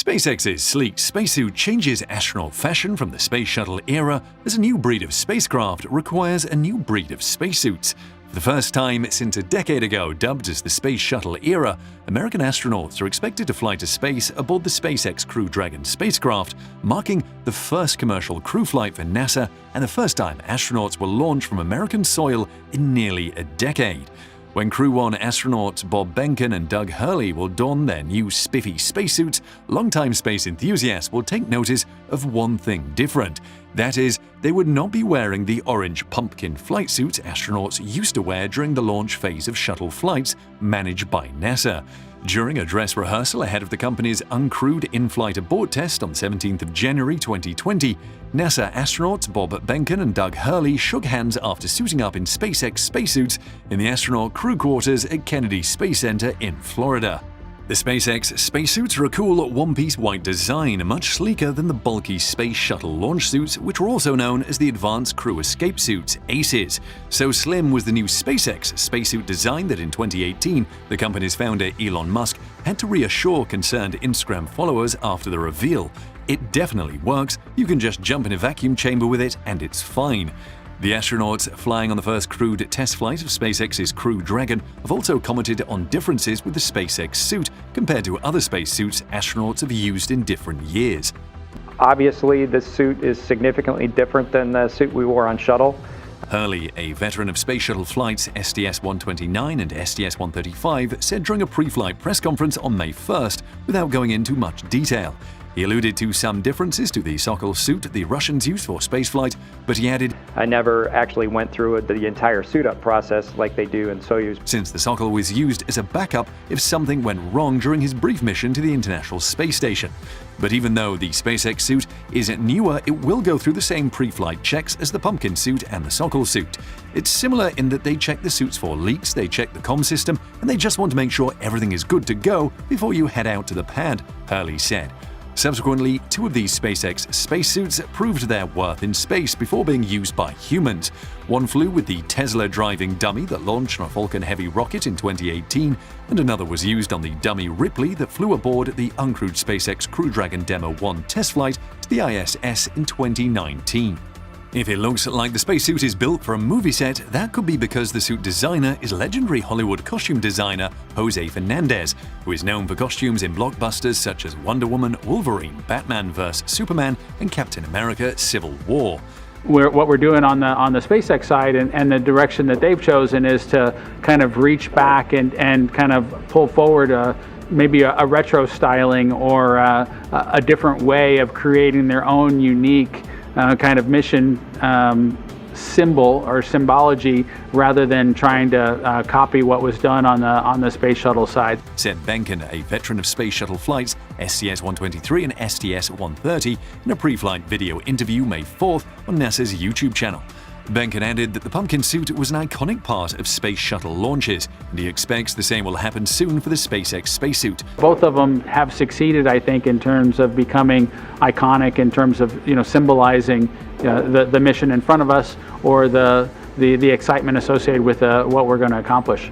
SpaceX's sleek spacesuit changes astronaut fashion from the space shuttle era as a new breed of spacecraft requires a new breed of spacesuits. For the first time since a decade ago, dubbed as the Space Shuttle era, American astronauts are expected to fly to space aboard the SpaceX Crew Dragon spacecraft, marking the first commercial crew flight for NASA and the first time astronauts will launch from American soil in nearly a decade. When Crew 1 astronauts Bob Behnken and Doug Hurley will don their new spiffy spacesuits, longtime space enthusiasts will take notice of one thing different. That is, they would not be wearing the orange pumpkin flight suits astronauts used to wear during the launch phase of shuttle flights managed by NASA. During a dress rehearsal ahead of the company's uncrewed in-flight abort test on 17th of January 2020, NASA astronauts Bob Behnken and Doug Hurley shook hands after suiting up in SpaceX spacesuits in the astronaut crew quarters at Kennedy Space Center in Florida. The SpaceX spacesuits are a cool one-piece white design, much sleeker than the bulky Space Shuttle launch suits, which were also known as the Advanced Crew Escape Suits, ACES. So slim was the new SpaceX spacesuit design that in 2018, the company's founder Elon Musk had to reassure concerned Instagram followers after the reveal. It definitely works, you can just jump in a vacuum chamber with it and it's fine. The astronauts flying on the first crewed test flight of SpaceX's Crew Dragon have also commented on differences with the SpaceX suit compared to other spacesuits astronauts have used in different years. Obviously, this suit is significantly different than the suit we wore on shuttle. Hurley, a veteran of space shuttle flights STS-129 and STS-135, said during a pre-flight press conference on May 1st without going into much detail. He alluded to some differences to the Sokol suit the Russians used for spaceflight, but he added, I never actually went through the entire suit-up process like they do in Soyuz. Since the Sokol was used as a backup if something went wrong during his brief mission to the International Space Station. But even though the SpaceX suit is newer, it will go through the same pre-flight checks as the Pumpkin suit and the Sokol suit. It's similar in that they check the suits for leaks, they check the comm system, and they just want to make sure everything is good to go before you head out to the pad, Hurley said. Subsequently, two of these SpaceX spacesuits proved their worth in space before being used by humans. One flew with the Tesla driving dummy that launched on a Falcon Heavy rocket in 2018, and another was used on the dummy Ripley that flew aboard the uncrewed SpaceX Crew Dragon Demo 1 test flight to the ISS in 2019. If it looks like the spacesuit is built for a movie set, that could be because the suit designer is legendary Hollywood costume designer Jose Fernandez, who is known for costumes in blockbusters such as Wonder Woman, Wolverine, Batman vs. Superman, and Captain America: Civil War. What we're doing on the SpaceX side and the direction that they've chosen is to kind of reach back and kind of pull forward maybe a retro styling or a different way of creating their own unique kind of mission symbol or symbology rather than trying to copy what was done on the space shuttle side. Said Behnken, a veteran of space shuttle flights STS-123 and STS-130, in a pre-flight video interview May 4th on NASA's YouTube channel. Behnken added that the Pumpkin suit was an iconic part of space shuttle launches, and he expects the same will happen soon for the SpaceX spacesuit. Both of them have succeeded, I think, in terms of becoming iconic, in terms of symbolizing the mission in front of us or the excitement associated with what we're going to accomplish.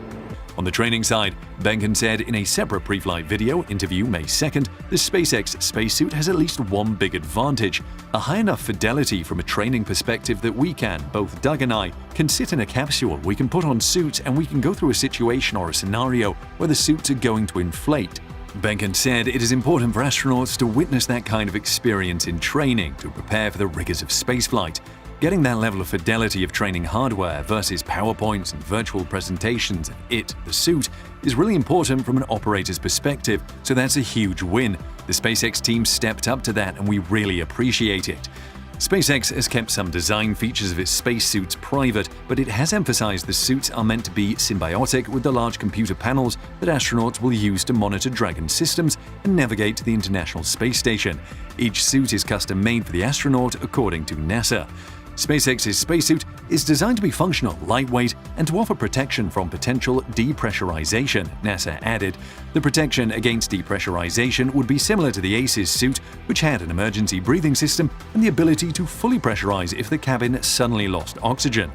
On the training side, Behnken said in a separate pre-flight video interview May 2nd, the SpaceX spacesuit has at least one big advantage: a high enough fidelity from a training perspective that we can, both Doug and I, can sit in a capsule, we can put on suits, and we can go through a situation or a scenario where the suits are going to inflate. Behnken said it is important for astronauts to witness that kind of experience in training to prepare for the rigors of spaceflight. Getting that level of fidelity of training hardware versus PowerPoints and virtual presentations of the suit, is really important from an operator's perspective, so that's a huge win. The SpaceX team stepped up to that and we really appreciate it. SpaceX has kept some design features of its spacesuits private, but it has emphasized the suits are meant to be symbiotic with the large computer panels that astronauts will use to monitor Dragon systems and navigate to the International Space Station. Each suit is custom-made for the astronaut, according to NASA. SpaceX's spacesuit is designed to be functional, lightweight, and to offer protection from potential depressurization, NASA added. The protection against depressurization would be similar to the ACES suit, which had an emergency breathing system and the ability to fully pressurize if the cabin suddenly lost oxygen.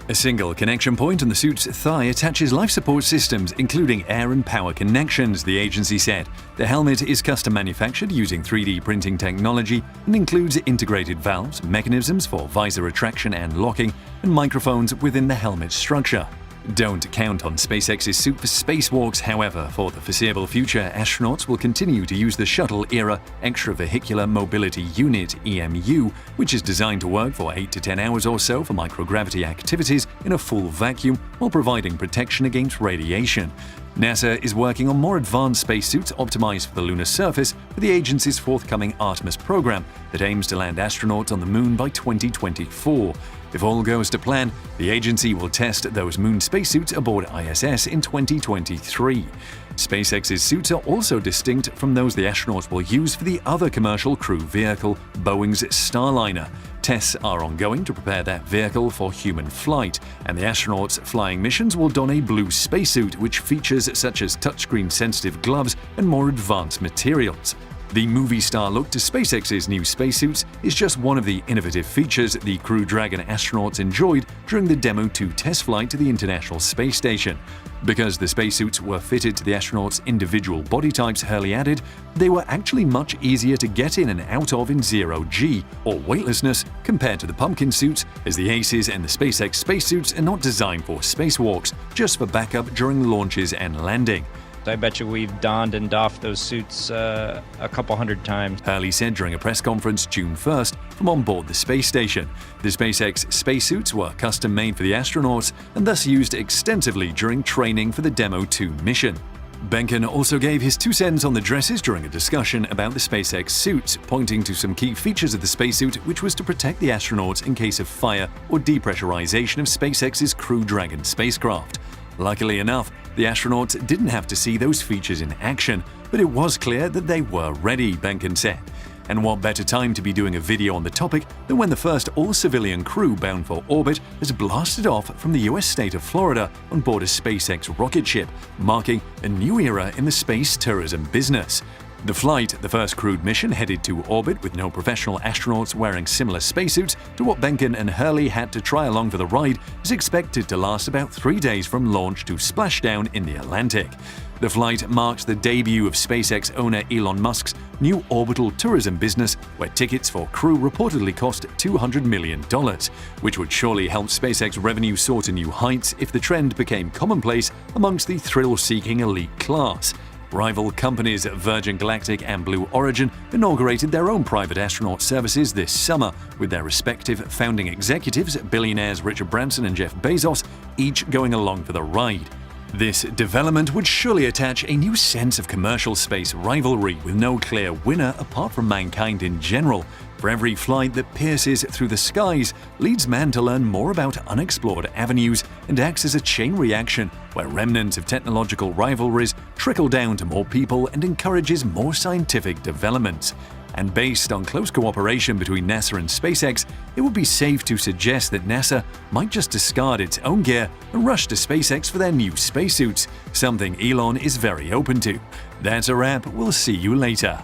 A single connection point on the suit's thigh attaches life support systems, including air and power connections, the agency said. The helmet is custom manufactured using 3D printing technology and includes integrated valves, mechanisms for visor retraction and locking, and microphones within the helmet structure. Don't count on SpaceX's suit for spacewalks, however. For the foreseeable future, astronauts will continue to use the Shuttle-era Extravehicular Mobility Unit (EMU), which is designed to work for 8 to 10 hours or so for microgravity activities in a full vacuum while providing protection against radiation. NASA is working on more advanced spacesuits optimized for the lunar surface for the agency's forthcoming Artemis program that aims to land astronauts on the Moon by 2024. If all goes to plan, the agency will test those moon spacesuits aboard ISS in 2023. SpaceX's suits are also distinct from those the astronauts will use for the other commercial crew vehicle, Boeing's Starliner. Tests are ongoing to prepare that vehicle for human flight, and the astronauts' flying missions will don a blue spacesuit, which features such as touchscreen-sensitive gloves and more advanced materials. The movie star look to SpaceX's new spacesuits is just one of the innovative features the Crew Dragon astronauts enjoyed during the Demo 2 test flight to the International Space Station. Because the spacesuits were fitted to the astronauts' individual body types, Hurley added, they were actually much easier to get in and out of in zero-G, or weightlessness, compared to the pumpkin suits, as the Aces and the SpaceX spacesuits are not designed for spacewalks, just for backup during launches and landing. I bet you we've donned and doffed those suits a couple hundred times. Hurley said during a press conference June 1st from on board the space station. The SpaceX spacesuits were custom-made for the astronauts and thus used extensively during training for the Demo 2 mission. Benken also gave his 2 cents on the dresses during a discussion about the SpaceX suits, pointing to some key features of the spacesuit, which was to protect the astronauts in case of fire or depressurization of SpaceX's Crew Dragon spacecraft. Luckily enough, the astronauts didn't have to see those features in action, but it was clear that they were ready, Benken said. And what better time to be doing a video on the topic than when the first all-civilian crew bound for orbit has blasted off from the US state of Florida on board a SpaceX rocket ship, marking a new era in the space tourism business. The flight, the first crewed mission headed to orbit with no professional astronauts wearing similar spacesuits to what Benken and Hurley had to try along for the ride, is expected to last about 3 days from launch to splashdown in the Atlantic. The flight marks the debut of SpaceX owner Elon Musk's new orbital tourism business, where tickets for crew reportedly cost $200 million, which would surely help SpaceX revenue soar to new heights if the trend became commonplace amongst the thrill-seeking elite class. Rival companies Virgin Galactic and Blue Origin inaugurated their own private astronaut services this summer, with their respective founding executives, billionaires Richard Branson and Jeff Bezos, each going along for the ride. This development would surely attach a new sense of commercial space rivalry, with no clear winner apart from mankind in general. For every flight that pierces through the skies leads man to learn more about unexplored avenues and acts as a chain reaction where remnants of technological rivalries trickle down to more people and encourages more scientific developments. And based on close cooperation between NASA and SpaceX, it would be safe to suggest that NASA might just discard its own gear and rush to SpaceX for their new spacesuits, something Elon is very open to. That's a wrap. We'll see you later.